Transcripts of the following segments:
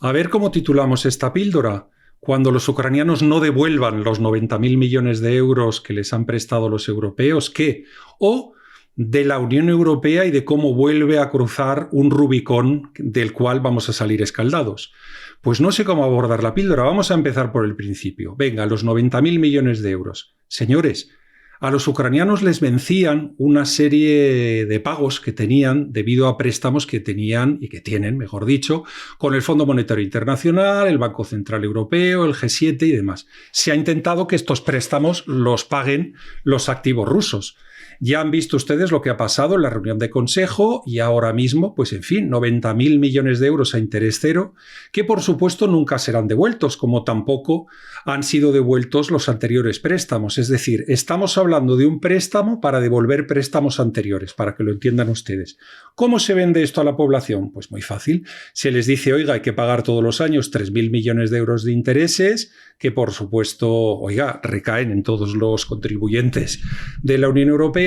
A ver cómo titulamos esta píldora. Cuando los ucranianos no devuelvan los 90.000 millones de euros que les han prestado los europeos, ¿qué? O de la Unión Europea y de cómo vuelve a cruzar un Rubicón del cual vamos a salir escaldados. Pues no sé cómo abordar la píldora. Vamos a empezar por el principio. Venga, los 90.000 millones de euros. Señores, a los ucranianos les vencían una serie de pagos que tenían debido a préstamos que tenían y que tienen, mejor dicho, con el Fondo Monetario Internacional, el Banco Central Europeo, el G7 y demás. Se ha intentado que estos préstamos los paguen los activos rusos. Ya han visto ustedes lo que ha pasado en la reunión de consejo y ahora mismo, pues en fin, 90.000 millones de euros a interés cero, que por supuesto nunca serán devueltos, como tampoco han sido devueltos los anteriores préstamos. Es decir, estamos hablando de un préstamo para devolver préstamos anteriores, para que lo entiendan ustedes. ¿Cómo se vende esto a la población? Pues muy fácil. Se les dice, oiga, hay que pagar todos los años 3.000 millones de euros de intereses, que por supuesto, oiga, recaen en todos los contribuyentes de la Unión Europea,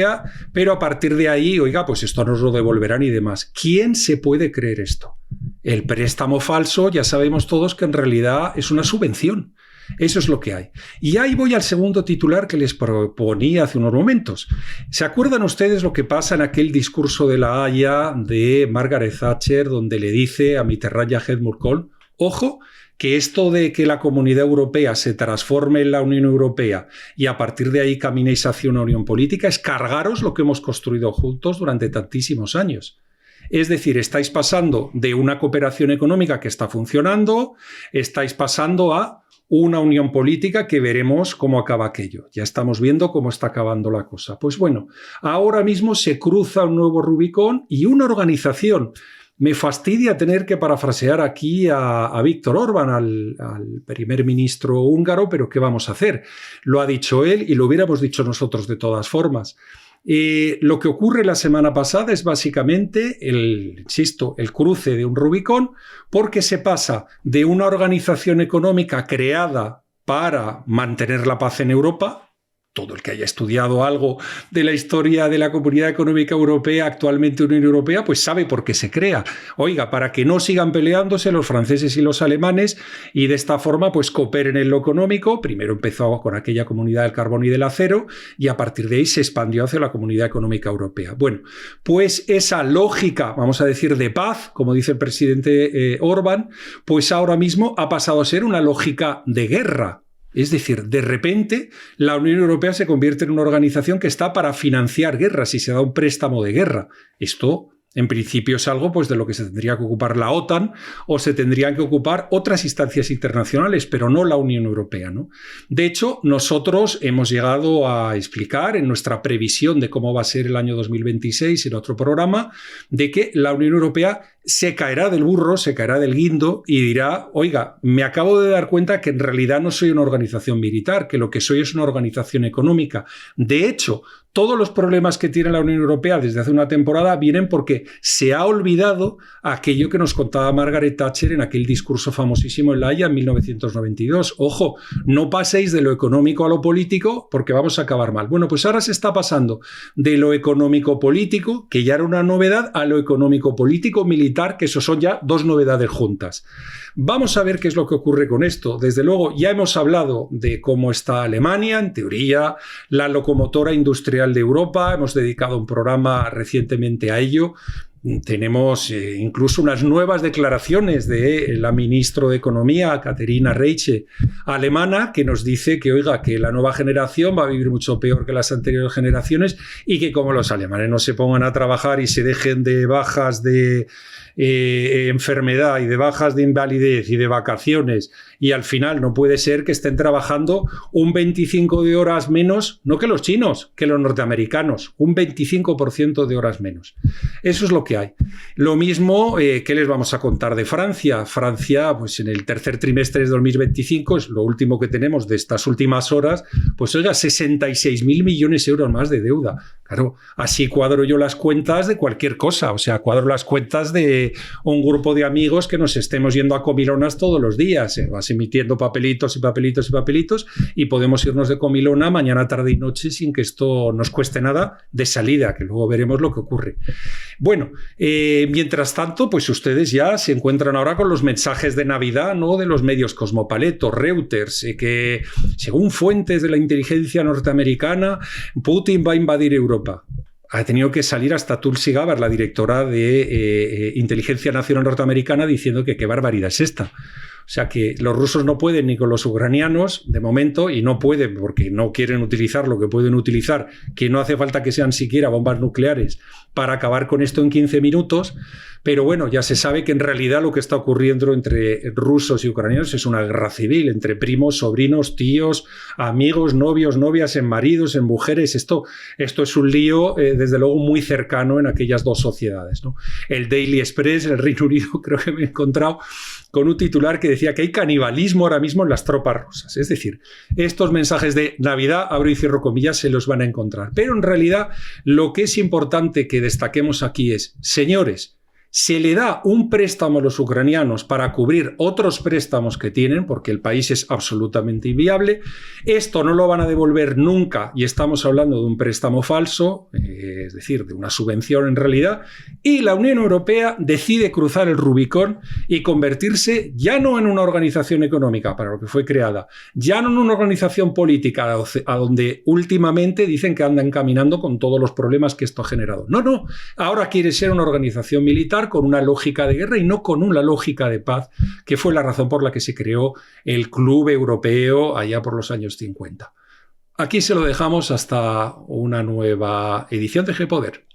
pero a partir de ahí, oiga, pues esto nos lo devolverán y demás. ¿Quién se puede creer esto? El préstamo falso, ya sabemos todos que en realidad es una subvención. Eso es lo que hay. Y ahí voy al segundo titular que les proponía hace unos momentos. ¿Se acuerdan ustedes lo que pasa en aquel discurso de La Haya de Margaret Thatcher, donde le dice a Mitterrand y a Helmut Kohl, ojo, que esto de que la Comunidad Europea se transforme en la Unión Europea y a partir de ahí caminéis hacia una unión política es cargaros lo que hemos construido juntos durante tantísimos años? Es decir, estáis pasando de una cooperación económica que está funcionando, estáis pasando a una unión política que veremos cómo acaba aquello. Ya estamos viendo cómo está acabando la cosa. Pues bueno, ahora mismo se cruza un nuevo Rubicón y una organización. Me fastidia tener que parafrasear aquí a Viktor Orbán, al primer ministro húngaro, pero ¿qué vamos a hacer? Lo ha dicho él y lo hubiéramos dicho nosotros de todas formas. Lo que ocurre la semana pasada es básicamente el cruce de un Rubicón, porque se pasa de una organización económica creada para mantener la paz en Europa. Todo el que haya estudiado algo de la historia de la Comunidad Económica Europea, actualmente Unión Europea, pues sabe por qué se crea. Oiga, para que no sigan peleándose los franceses y los alemanes y de esta forma pues cooperen en lo económico. Primero empezó con aquella Comunidad del Carbón y del Acero y a partir de ahí se expandió hacia la Comunidad Económica Europea. Bueno, pues esa lógica, vamos a decir, de paz, como dice el presidente Orbán, pues ahora mismo ha pasado a ser una lógica de guerra. Es decir, de repente la Unión Europea se convierte en una organización que está para financiar guerras y se da un préstamo de guerra. Esto, en principio, es algo pues, de lo que se tendría que ocupar la OTAN o se tendrían que ocupar otras instancias internacionales, pero no la Unión Europea, ¿no? De hecho, nosotros hemos llegado a explicar en nuestra previsión de cómo va a ser el año 2026 en otro programa, de que la Unión Europea se caerá del burro, se caerá del guindo y dirá, oiga, me acabo de dar cuenta que en realidad no soy una organización militar, que lo que soy es una organización económica. De hecho, todos los problemas que tiene la Unión Europea desde hace una temporada vienen porque se ha olvidado aquello que nos contaba Margaret Thatcher en aquel discurso famosísimo en La Haya en 1992. Ojo, no paséis de lo económico a lo político porque vamos a acabar mal. Bueno, pues ahora se está pasando de lo económico-político, que ya era una novedad, a lo económico-político-militar, que eso son ya dos novedades juntas. Vamos a ver qué es lo que ocurre con esto. Desde luego, ya hemos hablado de cómo está Alemania, en teoría, la locomotora industrial de Europa. Hemos dedicado un programa recientemente a ello. Tenemos incluso unas nuevas declaraciones de la ministra de Economía, Katharina Reiche, alemana, que nos dice que, oiga, que la nueva generación va a vivir mucho peor que las anteriores generaciones y que como los alemanes no se pongan a trabajar y se dejen de bajas de enfermedad y de bajas de invalidez y de vacaciones y al final no puede ser que estén trabajando un 25 de horas menos, no que los chinos, que los norteamericanos, un 25% de horas menos. Eso es lo que hay. Lo mismo, ¿qué les vamos a contar de Francia? Francia, pues en el tercer trimestre de 2025, es lo último que tenemos de estas últimas horas, pues oiga, 66.000 millones de euros más de deuda. Claro, así cuadro yo las cuentas de cualquier cosa, o sea, cuadro las cuentas de un grupo de amigos que nos estemos yendo a comilonas todos los días, vas emitiendo papelitos y papelitos y papelitos y podemos irnos de comilona mañana, tarde y noche sin que esto nos cueste nada de salida, que luego veremos lo que ocurre. Bueno, mientras tanto, pues ustedes ya se encuentran ahora con los mensajes de Navidad, ¿no?, de los medios Cosmopolitan, Reuters, que según fuentes de la inteligencia norteamericana, Putin va a invadir Europa. Ha tenido que salir hasta Tulsi Gabbard, la directora de Inteligencia Nacional Norteamericana, diciendo que qué barbaridad es esta. O sea que los rusos no pueden ni con los ucranianos, de momento, y no pueden porque no quieren utilizar lo que pueden utilizar, que no hace falta que sean siquiera bombas nucleares para acabar con esto en 15 minutos. Pero bueno, ya se sabe que en realidad lo que está ocurriendo entre rusos y ucranianos es una guerra civil, entre primos, sobrinos, tíos, amigos, novios, novias, en maridos, en mujeres. Esto es un lío, desde luego, muy cercano en aquellas dos sociedades, ¿no? El Daily Express, el Reino Unido, creo que me he encontrado con un titular que decía que hay canibalismo ahora mismo en las tropas rusas. Es decir, estos mensajes de Navidad, abro y cierro comillas, se los van a encontrar. Pero en realidad lo que es importante que destaquemos aquí es, señores, se le da un préstamo a los ucranianos para cubrir otros préstamos que tienen, porque el país es absolutamente inviable. Esto no lo van a devolver nunca y estamos hablando de un préstamo falso, es decir, de una subvención en realidad, y la Unión Europea decide cruzar el Rubicón y convertirse ya no en una organización económica para lo que fue creada, ya no en una organización política a donde últimamente dicen que andan caminando con todos los problemas que esto ha generado. No, ahora quiere ser una organización militar con una lógica de guerra y no con una lógica de paz, que fue la razón por la que se creó el Club Europeo allá por los años 50. Aquí se lo dejamos hasta una nueva edición de G-Poder.